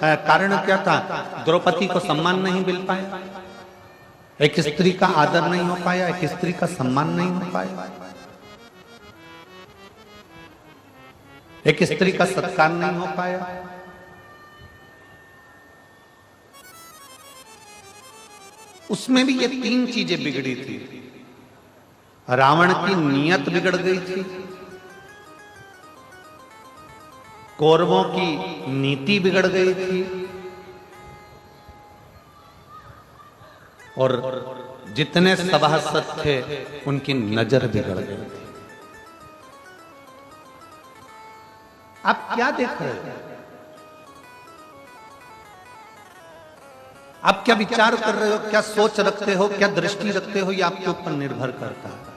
कारण क्या था? द्रौपदी को सम्मान नहीं मिल पाया, एक स्त्री का आदर नहीं हो पाया, एक स्त्री का सम्मान नहीं हो पाया, एक स्त्री का सत्कार नहीं हो पाया। उसमें भी ये तीन चीजें बिगड़ी थी। रावण की नीयत बिगड़ गई थी, कौरवों की नीति बिगड़ गई थी, और जितने सभासद थे उनकी नजर बिगड़ गई थी। आप क्या देख रहे हो? आप क्या विचार कर रहे हो, क्या सोच रखते हो, क्या दृष्टि रखते हो, ये आपके ऊपर निर्भर करता है।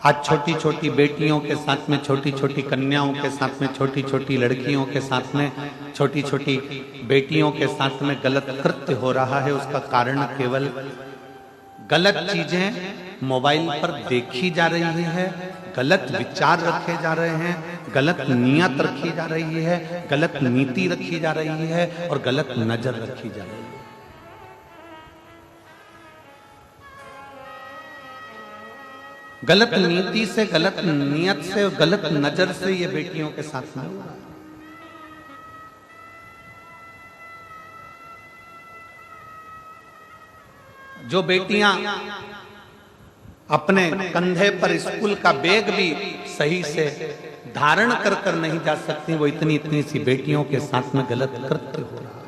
आज छोटी छोटी बेटियों के साथ में, छोटी छोटी कन्याओं के साथ में, छोटी छोटी लड़कियों के साथ में, छोटी छोटी बेटियों के साथ में गलत कृत्य हो रहा है। उसका कारण केवल गलत चीजें मोबाइल पर देखी जा रही है, गलत विचार रखे जा रहे हैं, गलत नियत रखी जा रही है, गलत नीति रखी जा रही है, और गलत नजर रखी जा रही है। गलत नीति से, गलत नियत से, गलत नजर से ये बेटियों के साथ में हुआ। जो बेटियां अपने कंधे पर स्कूल का बैग भी सही से धारण कर कर नहीं जा सकती, वो इतनी इतनी सी बेटियों के साथ में गलत कृत्य हो रहा है।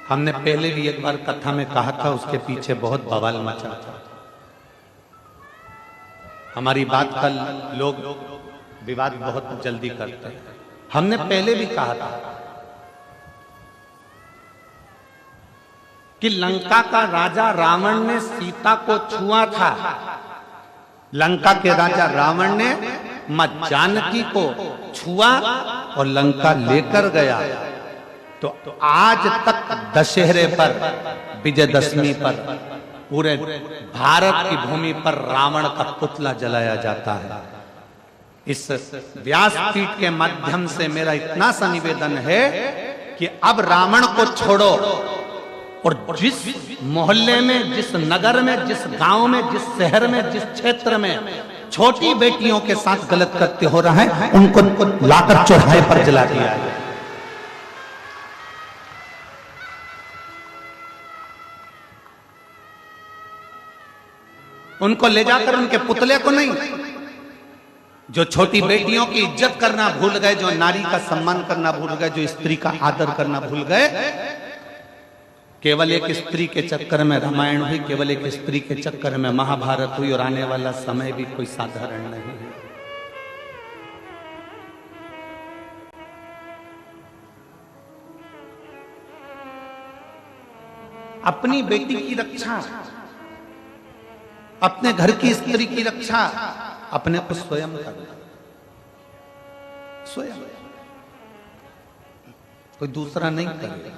हमने पहले भी एक बार कथा में कहा था, उसके पीछे बहुत बवाल मचा था। हमारी बात का लोग विवाद बहुत जल्दी करते हैं। हमने पहले भी कहा था कि लंका का राजा रावण ने सीता को छुआ था। लंका के राजा रावण ने मां जानकी को छुआ और लंका लेकर गया। तो आज तक दशहरे पर, विजयदशमी पर पूरे भारत की भूमि पर रावण का पुतला जलाया जाता है। इस व्यासपीठ के माध्यम से मेरा इतना सा निवेदन है कि अब रावण को छोड़ो, और जिस मोहल्ले में, जिस नगर में, जिस गांव में, जिस शहर में, जिस क्षेत्र में छोटी बेटियों के साथ गलत कृत्य हो रहा है, उनको लाकर चौराहे पर जला दिया है। उनको ले जाकर उनके पुतले को नहीं, जो छोटी बेटियों की इज्जत करना भूल गए, जो नारी का सम्मान करना भूल गए, जो स्त्री का आदर करना भूल गए, केवल एक स्त्री के चक्कर में रामायण हुई, केवल एक स्त्री के चक्कर में महाभारत हुई, और आने वाला समय भी कोई साधारण नहीं है। अपनी बेटी की रक्षा, अपने घर की स्त्री की रक्षा अपने को स्वयं करना, स्वयं, कोई दूसरा नहीं करेगा।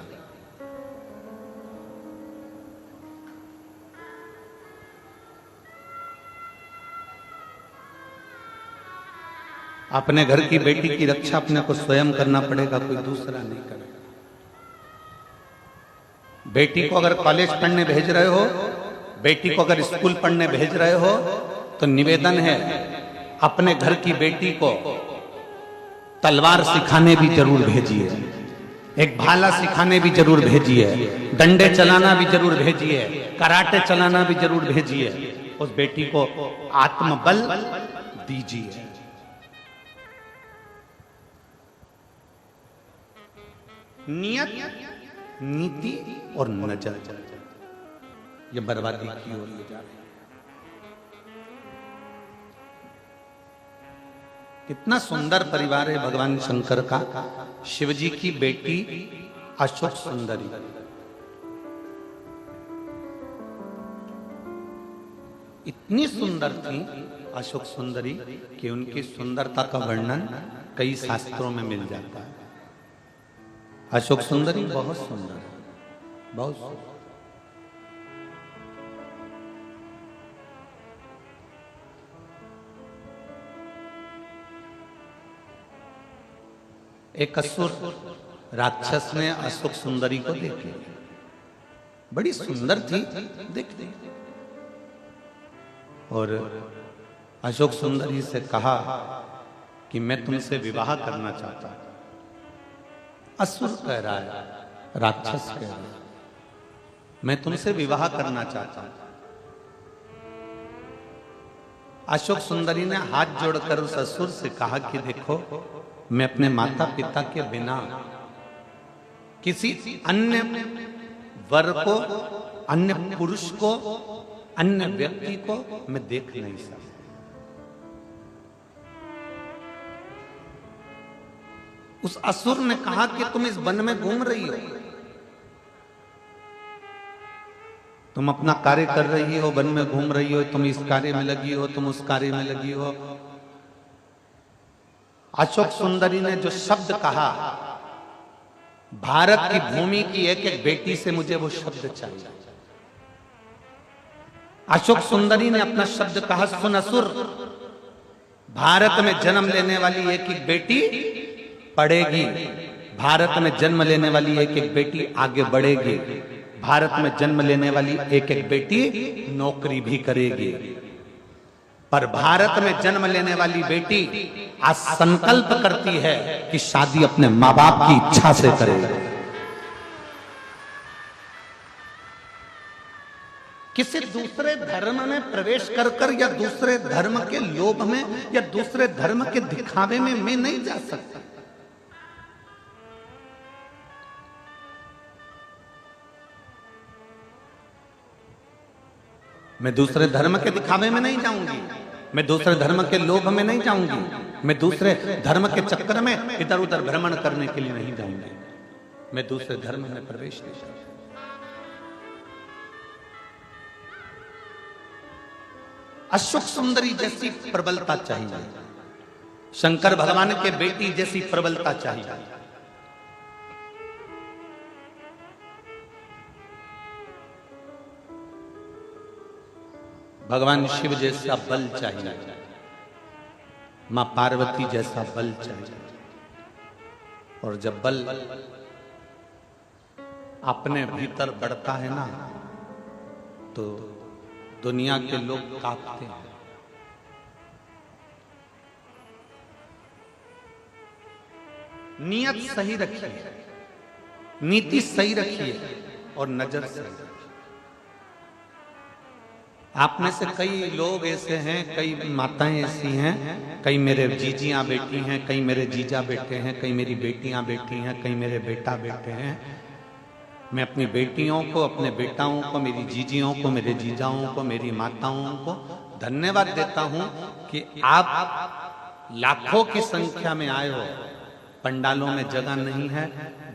अपने घर की बेटी की रक्षा अपने को स्वयं करना पड़ेगा, कोई दूसरा नहीं करेगा। बेटी को अगर कॉलेज पढ़ने भेज रहे हो, बेटी को अगर स्कूल पढ़ने भेज रहे हो, तो निवेदन है अपने घर की बेटी को तलवार सिखाने भी जरूर भेजिए, एक भाला सिखाने भी जरूर भेजिए, डंडे चलाना भी जरूर भेजिए, कराटे चलाना भी जरूर भेजिए। उस बेटी को आत्मबल दीजिए। नियत, नीति और नजर, ये बर्बादी की ओर ले जा रही है। कितना सुंदर परिवार है भगवान शंकर का। शिवजी की बेटी अशोक सुंदरी, इतनी सुंदर थी अशोक सुंदरी कि उनकी सुंदरता का वर्णन कई शास्त्रों में मिल जाता है। अशोक सुंदरी बहुत सुंदर है, बहुत सुंदर। एक असुर राक्षस ने अशोक सुंदरी को देख लिया, बड़ी सुंदर थी, देख ली और अशोक सुंदरी से कहा कि मैं तुमसे विवाह करना चाहता हूं। असुर कह रहा है, राक्षस कह रहा है, मैं तुमसे विवाह करना चाहता हूं। अशोक सुंदरी ने हाथ जोड़कर उस असुर से कहा कि देखो, मैं अपने माता पिता के बिना किसी अन्य वर को, अन्य पुरुष को, अन्य व्यक्ति को मैं देख नहीं सकता। उस असुर ने कहा कि तुम इस वन में घूम रही हो, तुम अपना कार्य कर रही हो, वन में घूम रही हो, तुम इस कार्य में लगी हो, तुम उस कार्य में लगी हो। अशोक सुंदरी ने जो शब्द कहा, भारत की भूमि की एक एक बेटी से मुझे वो शब्द चाहिए। अशोक सुंदरी ने अपना शब्द कहा, सुन असुर, भारत में जन्म लेने वाली एक एक बेटी पढ़ेगी, भारत में जन्म लेने वाली एक एक बेटी आगे बढ़ेगी, भारत में जन्म लेने वाली एक एक बेटी नौकरी भी करेगी, पर भारत में जन्म लेने वाली बेटी आज संकल्प करती है कि शादी अपने मां बाप की इच्छा से करेगी। किसी दूसरे धर्म में प्रवेश कर या दूसरे धर्म के लोभ में या दूसरे धर्म के दिखावे में मैं नहीं जा सकता। मैं दूसरे धर्म के दिखावे में नहीं जाऊंगी, मैं दूसरे धर्म के लोभ में नहीं जाऊंगी, मैं दूसरे धर्म के चक्कर में इधर उधर भ्रमण करने के लिए नहीं जाऊंगी, मैं दूसरे धर्म में प्रवेश नहीं करूंगी। अशोक सुंदरी जैसी प्रबलता चाहिए, शंकर भगवान के बेटी जैसी प्रबलता चाहिए। भगवान शिव जैसा बल चाहिए, मां पार्वती जैसा बल चाहिए। और जब बल अपने भीतर बढ़ता है ना, तो दुनिया के लोग कांपते हैं। नियत सही रखिए, नीति सही रखिए और नजर सही रखिए। आप में से कई लोग ऐसे हैं, कई माताएं ऐसी हैं, कई मेरे जीजियां बेटी हैं, कई मेरे जीजा बेटे हैं, कई मेरी बेटियां बेटी हैं, कई मेरे बेटा बेटे हैं। मैं अपनी बेटियों को, अपने बेटाओं को, मेरी जीजियों को, मेरे जीजाओं को, मेरी माताओं को धन्यवाद देता हूं कि आप लाखों की संख्या में आए हो, पंडालों में जगह नहीं है,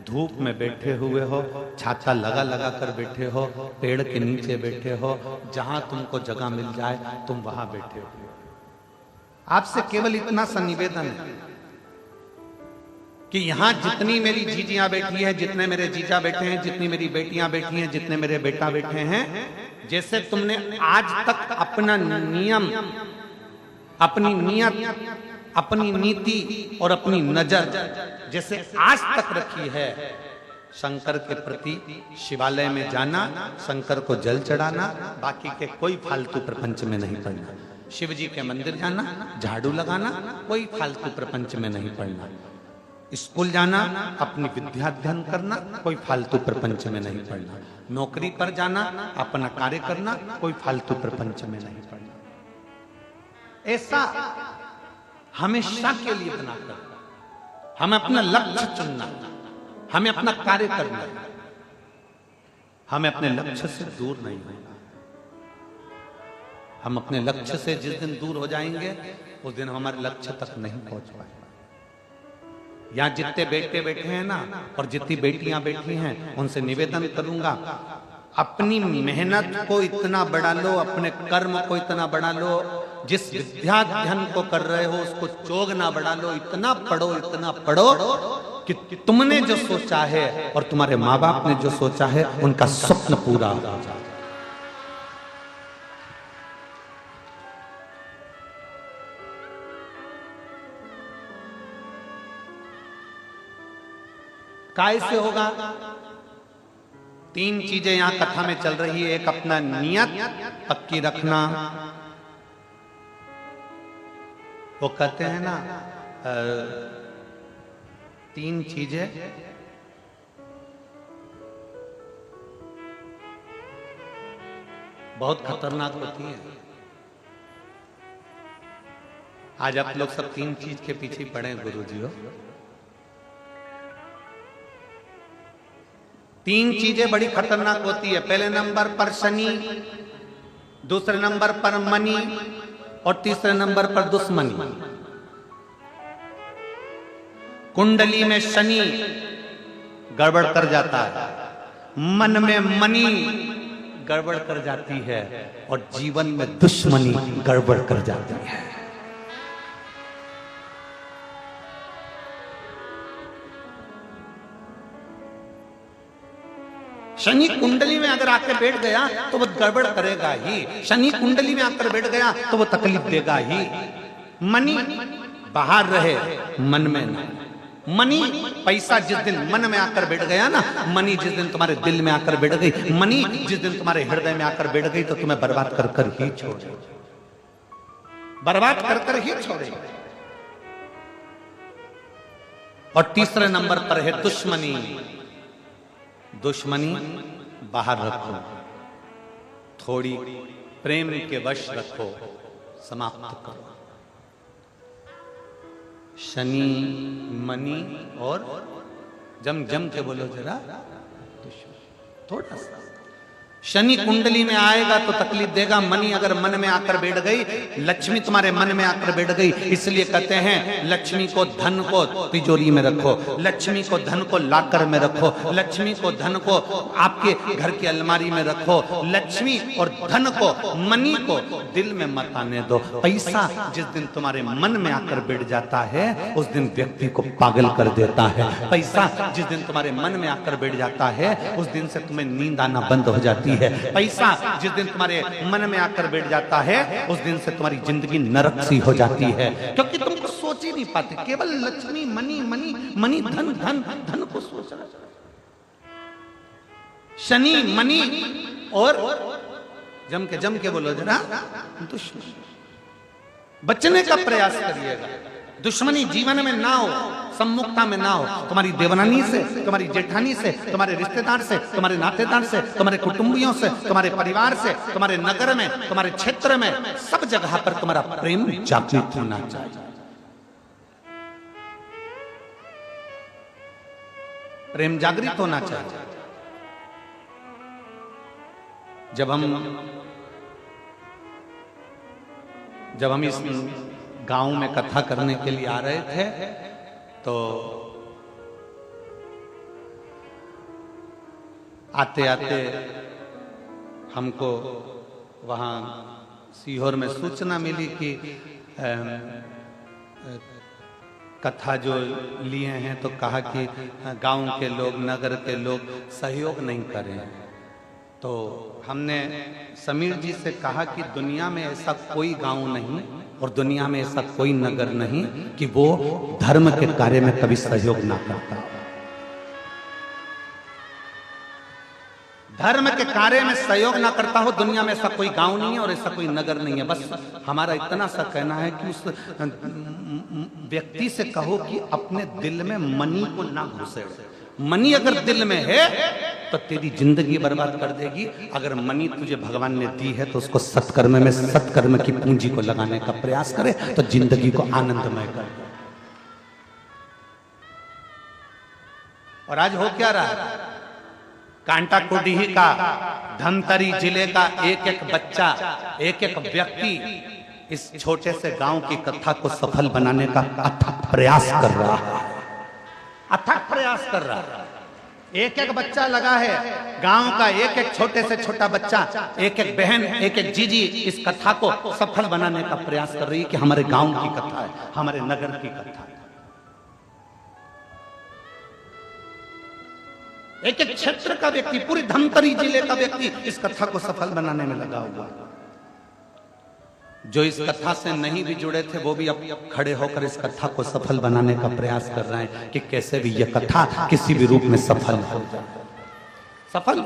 धूप में बैठे हुए हो, छाता लगा लगा कर बैठे हो, पेड़ के नीचे बैठे हो, जहां तुमको जगह मिल जाए तुम वहां बैठे हो। आपसे केवल इतना सा निवेदन है कि यहां जितनी मेरी जीजियां बैठी है, जितने मेरे जीजा बैठे हैं, जितनी मेरी बेटियां बैठी हैं, जितने मेरे बेटा बैठे हैं, जैसे तुमने आज तक अपना नियम, अपनी नियत, अपनी नीति और अपनी नजर जैसे आज तक रखी है शंकर के प्रति, शिवालय में जाना, शंकर को जल चढ़ाना, बाकी के कोई फालतू प्रपंच में नहीं पड़ना। शिव जी के मंदिर जाना, झाड़ू लगाना, कोई फालतू प्रपंच में नहीं पड़ना। स्कूल जाना, अपनी विद्या अध्ययन करना, कोई फालतू प्रपंच में नहीं पड़ना। नौकरी पर जाना, अपना कार्य करना, कोई फालतू प्रपंच में नहीं पड़ना। ऐसा हमेशा के लिए बनाकर हमें अपना लक्ष्य चुनना, हमें अपना कार्य करना, हमें अपने लक्ष्य से दूर नहीं होना। हम अपने लक्ष्य से जिस दिन दूर हो जाएंगे, उस दिन हमारे लक्ष्य तक नहीं पहुंच पाएंगे। यहां जितने बेटे बैठे हैं ना, और जितनी बेटियां बैठी हैं, उनसे निवेदन करूंगा, अपनी मेहनत को इतना बढ़ा लो, अपने कर्म को इतना बढ़ा लो, जिस विद्याध्ययन को कर रहे हो उसको चोग ना बढ़ा लो, इतना पढ़ो कि तुमने जो सोचा है और तुम्हारे माँ बाप ने जो सोचा है उनका स्वप्न पूरा हो जाए। काय से होगा? तीन चीजें यहां कथा में चल रही है। एक अपना नियत पक्की रखना, वो कहते हैं ना तीन चीजें बहुत खतरनाक होती है। आज आप लोग सब तीन चीज के पीछे पड़े गुरुजी। तीन चीजें बड़ी खतरनाक होती है। पहले नंबर पर शनि, दूसरे नंबर पर मनी और तीसरे नंबर पर दुश्मनी। कुंडली में शनि गड़बड़ कर जाता है, मन में मनी गड़बड़ कर जाती है और जीवन में दुश्मनी गड़बड़ कर जाती है। शनि कुंडली में अगर आकर बैठ गया तो वो गड़बड़ करेगा ही। शनि कुंडली में आकर बैठ गया तो वो तकलीफ देगा ही। मनी बाहर रहे, मन में ना। मनी पैसा जिस दिन मन में आकर बैठ गया ना, मनी जिस दिन तुम्हारे दिल में आकर बैठ गई, मनी जिस दिन तुम्हारे हृदय में आकर बैठ गई तो तुम्हें बर्बाद कर कर ही छोड़े, बर्बाद कर कर ही छोड़े। और तीसरे नंबर पर है दुश्मनी। दुश्मनी बाहर रखो, थोड़ी प्रेम के वश रखो, समाप्त करो। शनि, मनी और जम जम के बोलो जरा, थोड़ा सा। शनि कुंडली में आएगा तो तकलीफ देगा। मनी अगर मन में आकर बैठ गई, लक्ष्मी तुम्हारे मन में आकर बैठ गई। इसलिए कहते हैं लक्ष्मी को धन को तिजोरी में रखो, लक्ष्मी को धन को लाकर में रखो, लक्ष्मी को धन को आपके घर की अलमारी में रखो। लक्ष्मी और धन को, मनी को दिल में मत आने दो। पैसा जिस दिन तुम्हारे मन में आकर बैठ जाता है उस दिन व्यक्ति को पागल कर देता है। पैसा जिस दिन तुम्हारे मन में आकर बैठ जाता है उस दिन से तुम्हें नींद आना बंद हो जाती है। पैसा जिस दिन तुम्हारे मन में आकर बैठ जाता है उस दिन से तुम्हारी जिंदगी नरक सी हो जाती है, क्योंकि तुम कुछ सोच ही नहीं पाते, केवल लक्ष्मी, मनी मनी मनी, धन धन धन को सोच रहे। शनि, मनी और जम के बोलो जरा, दुश्मनी। बचने का प्रयास करिएगा। दुश्मनी जीवन में ना हो, सम्मुखता में ना हो। तुम्हारी देवरानी से, तुम्हारी जेठानी से, तुम्हारे रिश्तेदार से, तुम्हारे नातेदार से, तुम्हारे कुटुंबियों से, तुम्हारे परिवार से, तुम्हारे नगर में, तुम्हारे क्षेत्र में, सब जगह पर तुम्हारा प्रेम जागृत होना चाहिए। प्रेम जागृत होना चाहिए। जब हम इस गांव में कथा करने के लिए आ रहे थे तो आते आते हमको वहाँ सीहोर में सूचना मिली कि कथा जो लिए हैं तो कहा कि गांव के लोग, नगर के लोग सहयोग नहीं करें। तो हमने समीर जी से कहा कि दुनिया में ऐसा कोई गांव नहीं और दुनिया में ऐसा कोई नगर नहीं कि वो धर्म के कार्य में कभी सहयोग ना करता। धर्म के कार्य में सहयोग ना करता हो, दुनिया में ऐसा कोई गांव नहीं है और ऐसा कोई नगर नहीं है। बस हमारा इतना सा कहना है कि उस व्यक्ति से कहो कि अपने दिल में मनी को ना घुसे। मनी अगर दिल में है तो तेरी जिंदगी बर्बाद कर देगी। अगर मनी तुझे भगवान ने दी है तो उसको सत्कर्म में, सत्कर्म की पूंजी को लगाने का प्रयास करे तो जिंदगी को आनंदमय कर। और आज हो क्या रहा है? कांटा कोडीही का, धमतरी जिले का एक एक बच्चा, एक एक व्यक्ति इस छोटे से गांव की कथा को सफल बनाने का अथक प्रयास कर रहा है, अथक प्रयास कर रहा है। एक एक बच्चा लगा है, गांव का एक एक छोटे से छोटा बच्चा, एक एक बहन, एक एक जीजी इस कथा को सफल बनाने का प्रयास कर रही है कि हमारे गांव की कथा है, हमारे नगर की कथा है। एक एक क्षेत्र का व्यक्ति, पूरी धमतरी जिले का व्यक्ति इस कथा को सफल बनाने में लगा हुआ है। जो इस कथा से नहीं भी जुड़े थे वो भी अब खड़े होकर इस कथा को सफल बनाने का प्रयास कर रहे हैं कि कैसे भी यह कथा किसी भी रूप में सफल हो जाए। सफल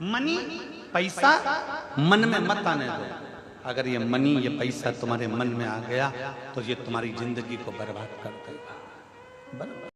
मनी पैसा मन में मत आने दो। अगर ये मनी ये पैसा तुम्हारे मन में आ गया तो ये तुम्हारी जिंदगी को बर्बाद कर देगा।